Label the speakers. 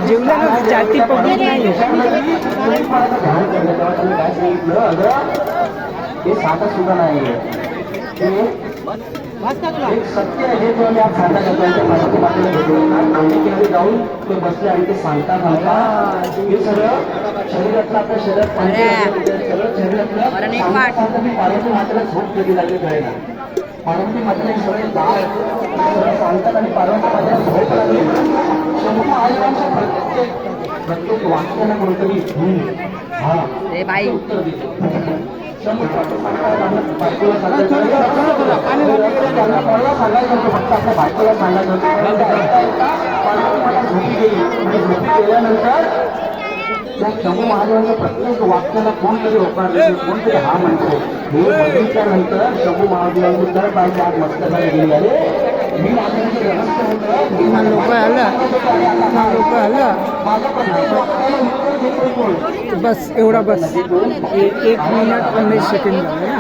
Speaker 1: जेवल्यानं जाती पब्लिक नाही
Speaker 2: हे साधा सुद्धा नाही एक सत्य आहे जो आम्ही आज साधा करतो माध्यमातून जाऊन ते बसले आणि ते सांगता घालता हे सगळं शरीरातलं आपल्या शरीरात सगळं शरीरातलं पार्वती मात्र झोप कधी लागली कळेना पार्वती मात्र सगळे दाळ सगळं सांगतात आणि पार्वती मात्र झोप लागली शंभू महादेवांच्या प्रत्येक वाक्याला कोणतरी हा उत्तर देतो बायकोला सांगायचं फक्त आपल्या बायकोला सांगायचं झोपी गेली आणि झोपी गेल्यानंतर त्या शंभू महादेवांच्या प्रत्येक वाक्याला कोणतरी होकार कोणतरी हा म्हणतो हे बघितल्यानंतर शंभू महादेवांनी तर पाहिजे आज मस्तकाला गेली अरे मी महादेवांचं रहस्य होतं
Speaker 1: लोक आलं बस एवढा बस 1 मिनिट 15 सेकंड झालं ना